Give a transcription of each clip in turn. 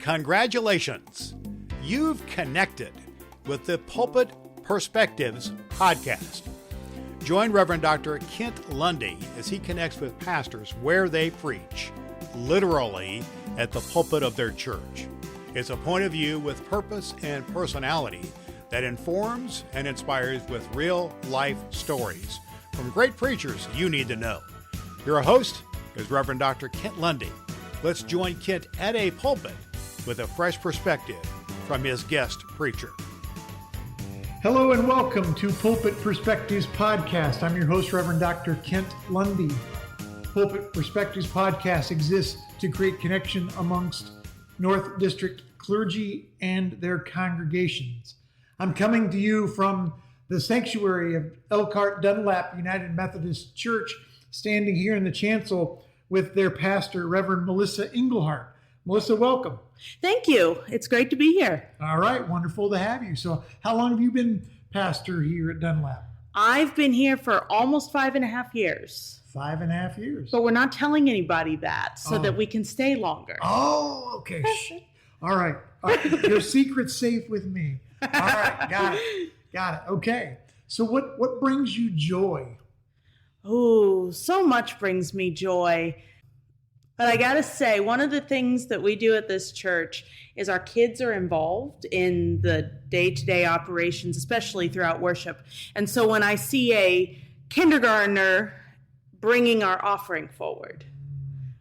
Congratulations! You've connected with the Pulpit Perspectives Podcast. Join Reverend Dr. Kent Lundy as he connects with pastors where they preach, literally at the pulpit of their church. It's a point of view with purpose and personality that informs and inspires with real-life stories from great preachers you need to know. Your host is Reverend Dr. Kent Lundy. Let's join Kent at a pulpit with a fresh perspective from his guest preacher. Hello and welcome to Pulpit Perspectives Podcast. I'm your host, Reverend Dr. Kent Lundy. Pulpit Perspectives Podcast exists to create connection amongst North District clergy and their congregations. I'm coming to you from the sanctuary of Elkhart, Dunlap United Methodist Church, standing here in the chancel with their pastor, Reverend Melissa Englehart. Melissa, welcome. Thank you. It's great to be here. All right. Wonderful to have you. So how long have you been pastor here at Dunlap? I've been here for almost 5.5 years. 5.5 years. But we're not telling anybody that so that we can stay longer. Oh, okay. All right. Your secret's safe with me. All right. Got it. Okay. So what brings you joy? Oh, so much brings me joy. But I got to say, one of the things that we do at this church is our kids are involved in the day-to-day operations, especially throughout worship. And so when I see a kindergartner bringing our offering forward,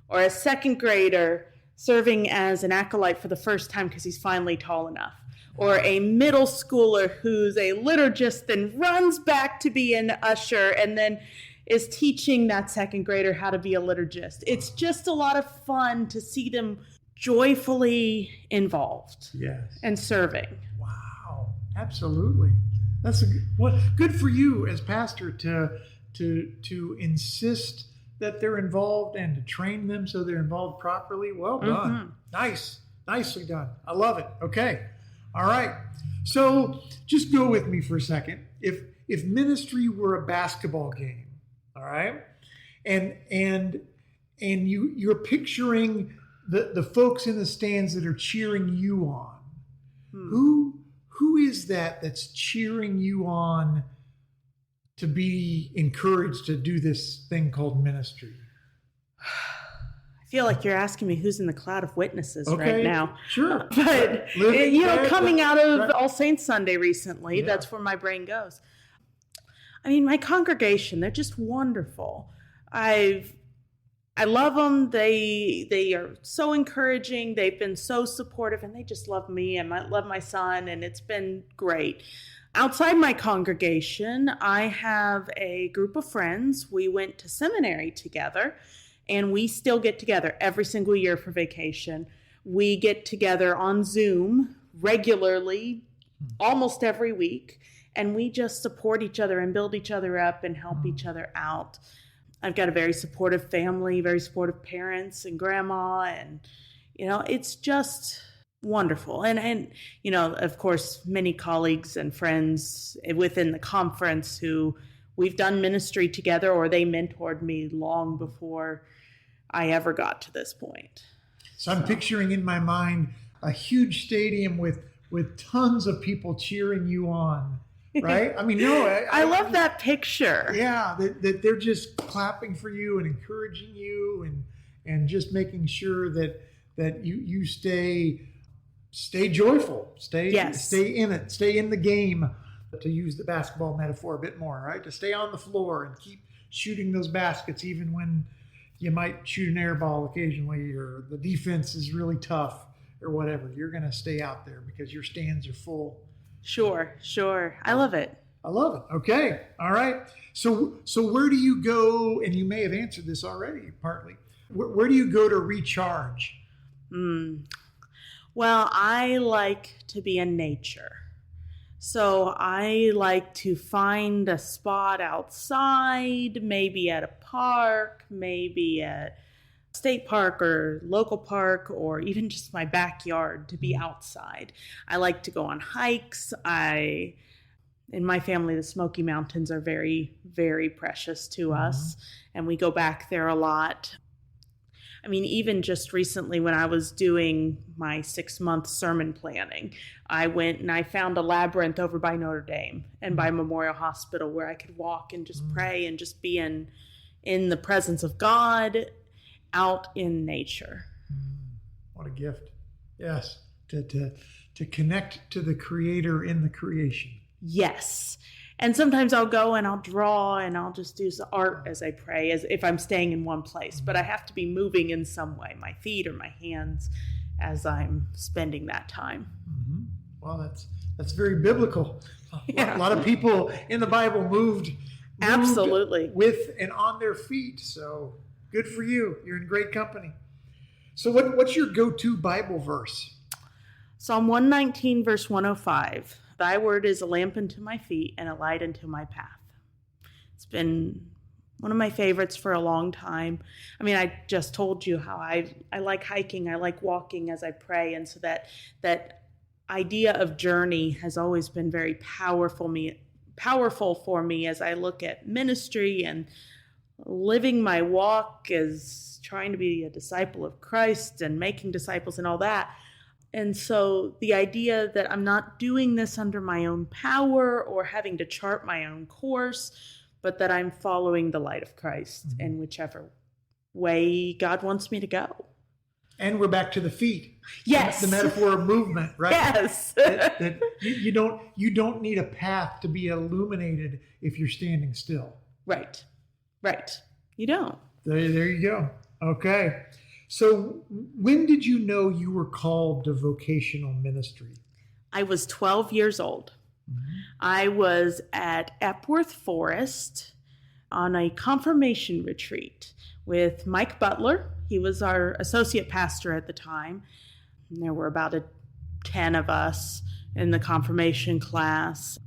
or a second grader serving as an acolyte for the first time because he's finally tall enough, or a middle schooler who's a liturgist and runs back to be an usher and then is teaching that second grader how to be a liturgist. It's just a lot of fun to see them joyfully involved. Yes. And serving. Wow, absolutely. That's good for you as pastor to insist that they're involved and to train them so they're involved properly. Well done. Mm-hmm. Nicely done. I love it. Okay. All right. So just go with me for a second. If ministry were a basketball game, all right, and you're picturing the folks in the stands that are cheering you on. Who is that's cheering you on to be encouraged to do this thing called ministry? I feel like you're asking me who's in the cloud of witnesses right now. Sure. But, coming out of All Saints Sunday recently, that's where my brain goes. I mean, my congregation, they're just wonderful. I love them. They are so encouraging. They've been so supportive, and they just love me and love my son, and it's been great. Outside my congregation, I have a group of friends. We went to seminary together, and we still get together every single year for vacation. We get together on Zoom regularly, almost every week. And we just support each other and build each other up and help each other out. I've got a very supportive family, very supportive parents and grandma. And, it's just wonderful. And of course, many colleagues and friends within the conference who we've done ministry together, or they mentored me long before I ever got to this point. So I'm picturing in my mind a huge stadium with tons of people cheering you on. Right? I mean, I love that picture. Yeah, that they're just clapping for you and encouraging you and just making sure that you stay joyful, stay in it, stay in the game, to use the basketball metaphor a bit more, right? To stay on the floor and keep shooting those baskets even when you might shoot an air ball occasionally or the defense is really tough or whatever. You're going to stay out there because your stands are full. Sure. I love it. Okay. All right. So where do you go? And you may have answered this already, partly. Where do you go to recharge? Well, I like to be in nature. So I like to find a spot outside, maybe at a park, maybe at state park or local park, or even just my backyard, to be outside. I like to go on hikes. In my family, the Smoky Mountains are very, very precious to us, and we go back there a lot. I mean, even just recently when I was doing my 6-month sermon planning, I went and I found a labyrinth over by Notre Dame and by Memorial Hospital where I could walk and just pray and just be in the presence of God, out in nature. What a gift. Yes. To connect to the Creator in the creation. Yes. And sometimes I'll go and I'll draw and I'll just do some art as I pray, as if I'm staying in one place. But I have to be moving in some way, my feet or my hands, as I'm spending that time. Mm-hmm. Well, that's very biblical. Yeah. A lot of people in the Bible moved Absolutely with and on their feet. So good for you. You're in great company. So what's your go-to Bible verse? Psalm 119, verse 105. Thy word is a lamp unto my feet and a light unto my path. It's been one of my favorites for a long time. I mean, I just told you how I like hiking. I like walking as I pray. And so that idea of journey has always been very powerful for me as I look at ministry and living my walk as trying to be a disciple of Christ and making disciples and all that. And so the idea that I'm not doing this under my own power or having to chart my own course, but that I'm following the light of Christ in whichever way God wants me to go. And we're back to the feet. Yes. The metaphor of movement, right? Yes. that you don't need a path to be illuminated if you're standing still. Right. You don't. There you go. Okay. So when did you know you were called to vocational ministry? I was 12 years old. Mm-hmm. I was at Epworth Forest on a confirmation retreat with Mike Butler. He was our associate pastor at the time. And there were about 10 of us in the confirmation class.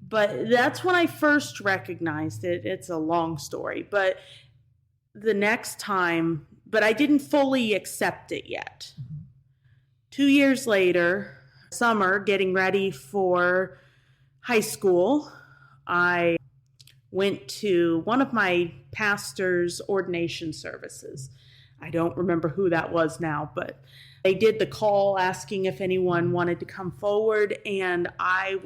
But that's when I first recognized it. It's a long story. But the next time, but I didn't fully accept it yet. 2 years later, summer, getting ready for high school, I went to one of my pastor's ordination services. I don't remember who that was now, but they did the call asking if anyone wanted to come forward, and I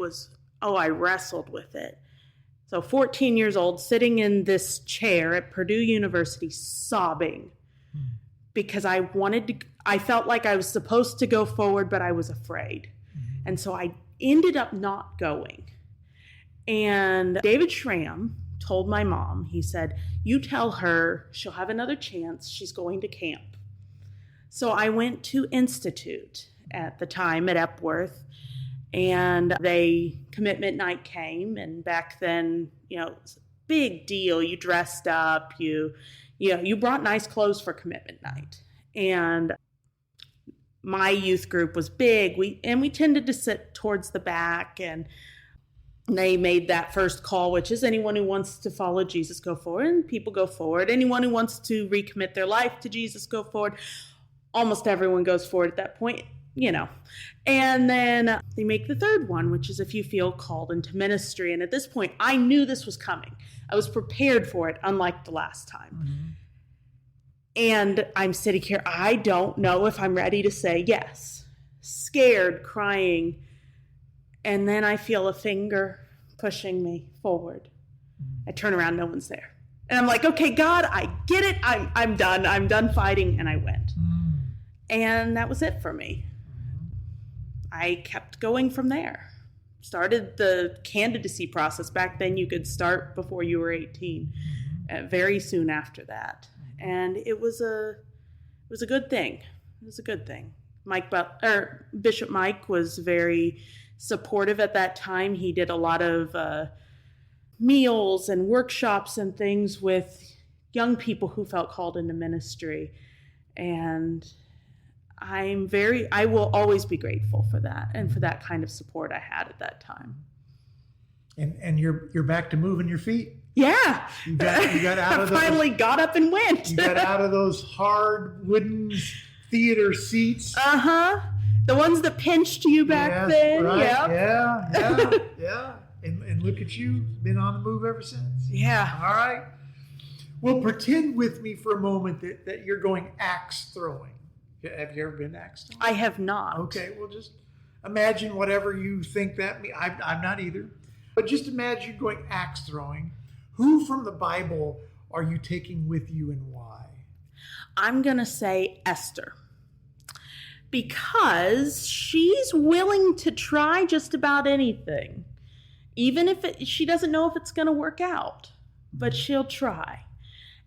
wrestled with it. So 14 years old, sitting in this chair at Purdue University, sobbing because I felt like I was supposed to go forward, but I was afraid. And so I ended up not going. And David Schramm told my mom, he said, you tell her she'll have another chance. She's going to camp. So I went to Institute at the time at Epworth, and commitment night came. And back then, it was a big deal. You dressed up, you brought nice clothes for commitment night. And my youth group was big. We tended to sit towards the back, and they made that first call, which is anyone who wants to follow Jesus, go forward. And people go forward. Anyone who wants to recommit their life to Jesus, go forward. Almost everyone goes forward at that point, And then they make the third one, which is if you feel called into ministry. And at this point, I knew this was coming. I was prepared for it, unlike the last time. Mm-hmm. And I'm sitting here. I don't know if I'm ready to say yes. Scared, crying. And then I feel a finger pushing me forward. I turn around, no one's there. And I'm like, okay, God, I get it. I'm done. I'm done fighting. And I went. And that was it for me. I kept going from there. Started the candidacy process. Back then you could start before you were 18. Very soon after that. And it was a good thing. It was a good thing. Bishop Mike was very supportive at that time. He did a lot of meals and workshops and things with young people who felt called into ministry. And I will always be grateful for that and for that kind of support I had at that time. And you're back to moving your feet. Yeah. You got out of finally got up and went. You got out of those hard wooden theater seats. The ones that pinched you back then. Right. Yep. Yeah. And look at you, been on the move ever since. Yeah. All right. Well, pretend with me for a moment that you're going axe throwing. Have you ever been axe throwing? I have not. Okay, well, just imagine whatever you think that means. I'm not either. But just imagine going axe throwing. Who from the Bible are you taking with you and why? I'm going to say Esther. Because she's willing to try just about anything. Even if she doesn't know if it's going to work out. But she'll try.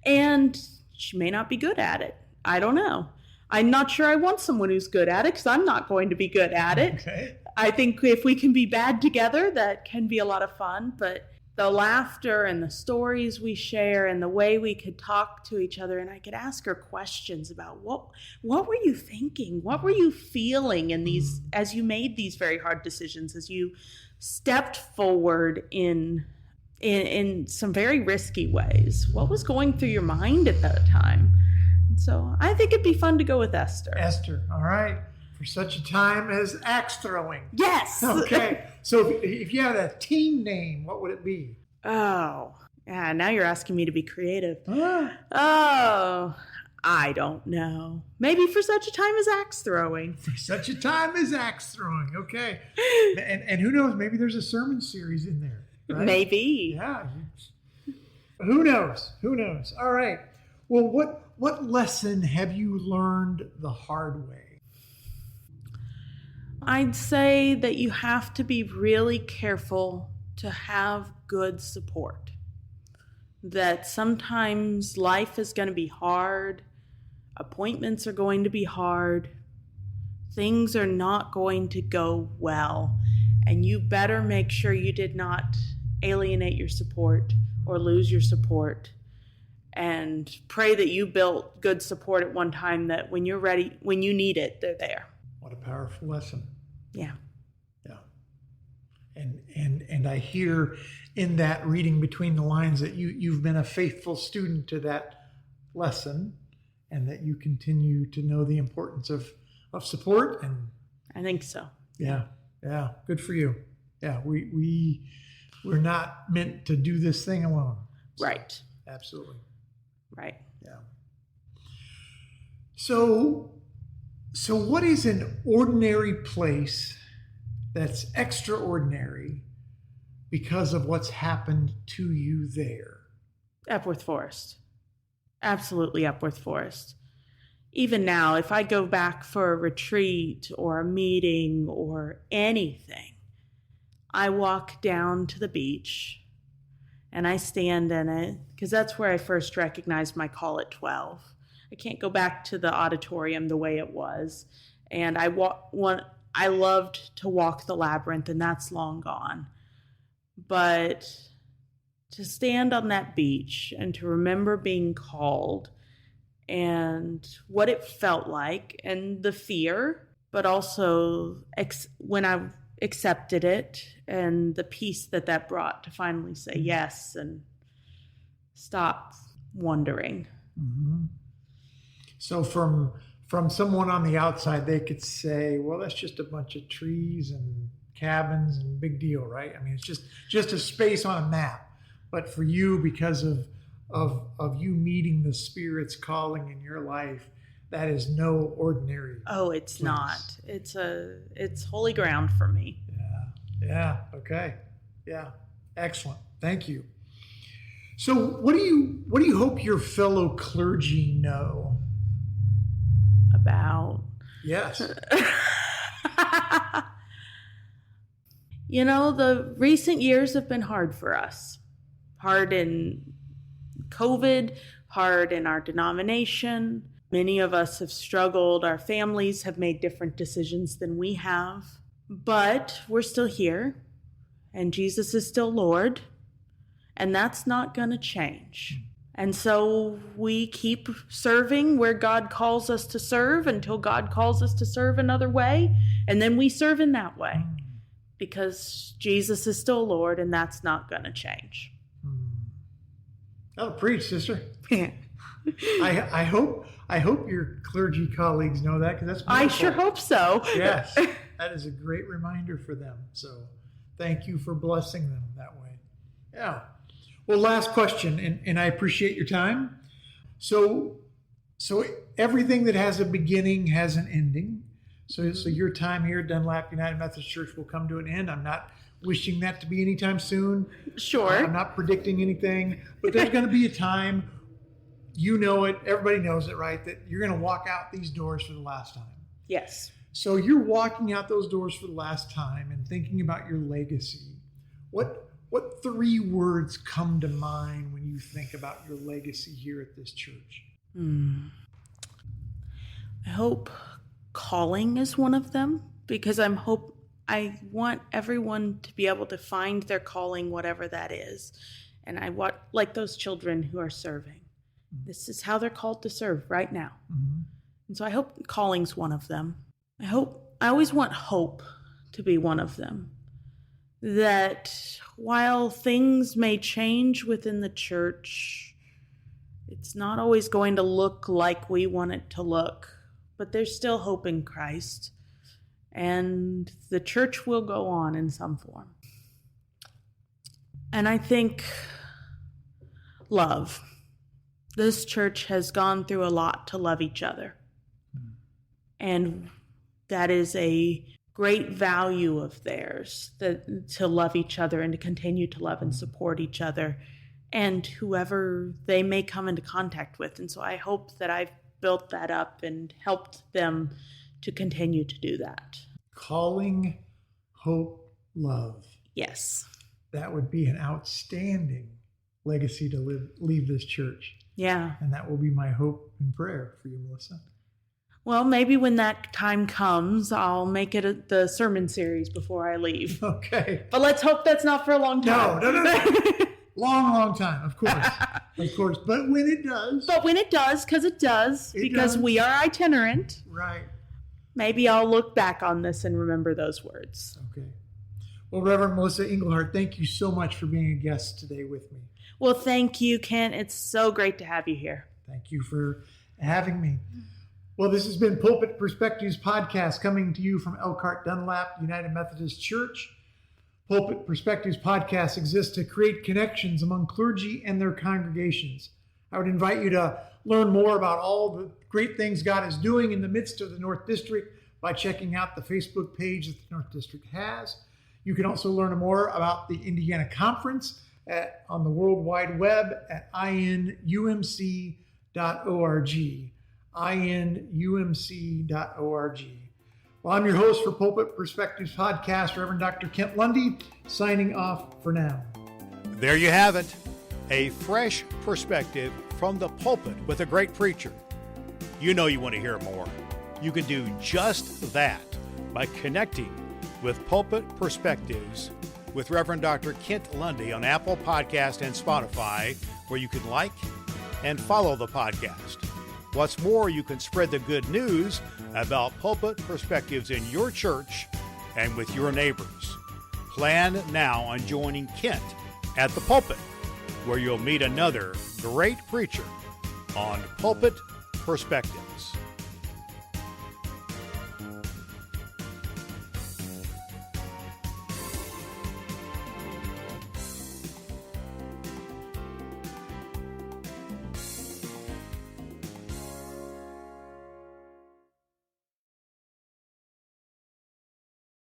And she may not be good at it. I don't know. I'm not sure I want someone who's good at it because I'm not going to be good at it. Okay. I think if we can be bad together, that can be a lot of fun. But the laughter and the stories we share and the way we could talk to each other, and I could ask her questions about what were you thinking? What were you feeling in these as you made these very hard decisions, as you stepped forward in some very risky ways? What was going through your mind at that time? So I think it'd be fun to go with Esther. Esther, all right. For such a time as axe throwing. Yes. Okay. So if you had a team name, what would it be? Oh, yeah. Now you're asking me to be creative. Ah. Oh, I don't know. Maybe for such a time as axe throwing. For such a time as axe throwing. Okay. And who knows? Maybe there's a sermon series in there. Right? Maybe. Yeah. Who knows? Who knows? All right. Well, what lesson have you learned the hard way? I'd say that you have to be really careful to have good support. That sometimes life is going to be hard. Appointments are going to be hard. Things are not going to go well. And you better make sure you did not alienate your support or lose your support. And pray that you built good support at one time, that when you're ready, when you need it, they're there. What a powerful lesson. Yeah. Yeah. And I hear in that, reading between the lines, that you've been a faithful student to that lesson, and that you continue to know the importance of support. And I think so. Yeah. Yeah. Good for you. Yeah. We're not meant to do this thing alone. So, Right. Absolutely. Right. Yeah. So what is an ordinary place that's extraordinary because of what's happened to you there? Epworth Forest. Absolutely Epworth Forest. Even now, if I go back for a retreat or a meeting or anything, I walk down to the beach and I stand in it, because that's where I first recognized my call at 12. I can't go back to the auditorium the way it was. And I loved to walk the labyrinth, and that's long gone. But to stand on that beach and to remember being called and what it felt like, and the fear, but also when I accepted it, and the peace that brought to finally say yes and stop wondering. Mm-hmm. So from someone on the outside, they could say, well, that's just a bunch of trees and cabins and big deal, right? I mean, it's just a space on a map. But for you, because of you meeting the Spirit's calling in your life, that is no ordinary. Oh, it's place. not. It's holy ground for me. Yeah. Okay. Yeah. Excellent. Thank you. So what do you hope your fellow clergy know About. Yes. The recent years have been hard for us. Hard in COVID, hard in our denomination. Many of us have struggled. Our families have made different decisions than we have. But we're still here, and Jesus is still Lord, and that's not going to change. And so we keep serving where God calls us to serve until God calls us to serve another way, and then we serve in that way, because Jesus is still Lord, and that's not going to change. Oh, preach, sister. I hope your clergy colleagues know that, because that's beautiful. I sure hope so. Yes, that is a great reminder for them. So thank you for blessing them that way. Yeah. Well, last question, and I appreciate your time. So everything that has a beginning has an ending. So your time here at Dunlap United Methodist Church will come to an end. I'm not wishing that to be anytime soon. Sure. I'm not predicting anything, but there's going to be a time, you know it, everybody knows it, right, that you're going to walk out these doors for the last time. Yes. So you're walking out those doors for the last time and thinking about your legacy. What 3 words come to mind when you think about your legacy here at this church? I hope calling is one of them, because I want everyone to be able to find their calling, whatever that is. And I want, like those children who are serving. This is how they're called to serve right now. Mm-hmm. And so I hope calling's one of them. I always want hope to be one of them. That while things may change within the church, it's not always going to look like we want it to look, but there's still hope in Christ, and the church will go on in some form. And I think love. This church has gone through a lot to love each other. And that is a great value of theirs, to love each other and to continue to love and support each other and whoever they may come into contact with. And so I hope that I've built that up and helped them to continue to do that. Calling, hope, love. Yes. That would be an outstanding legacy to leave this church. Yeah. And that will be my hope and prayer for you, Melissa. Well, maybe when that time comes, I'll make it the sermon series before I leave. Okay. But let's hope that's not for a long time. No. Long time, of course. Of course. But when it does. Because it does. Because we are itinerant. Right. Maybe I'll look back on this and remember those words. Okay. Well, Reverend Melissa Englehart, thank you so much for being a guest today with me. Well, thank you, Kent. It's so great to have you here. Thank you for having me. Well, this has been Pulpit Perspectives Podcast, coming to you from Elkhart, Dunlap United Methodist Church. Pulpit Perspectives Podcast exists to create connections among clergy and their congregations. I would invite you to learn more about all the great things God is doing in the midst of the North District by checking out the Facebook page that the North District has. You can also learn more about the Indiana Conference on the World Wide Web at inumc.org. inumc.org. Well, I'm your host for Pulpit Perspectives Podcast, Reverend Dr. Kent Lundy, signing off for now. There you have it, a fresh perspective from the pulpit with a great preacher. You know you want to hear more. You can do just that by connecting with Pulpit Perspectives with Reverend Dr. Kent Lundy on Apple Podcast and Spotify, where you can like and follow the podcast. What's more, you can spread the good news about Pulpit Perspectives in your church and with your neighbors. Plan now on joining Kent at the pulpit, where you'll meet another great preacher on Pulpit Perspectives.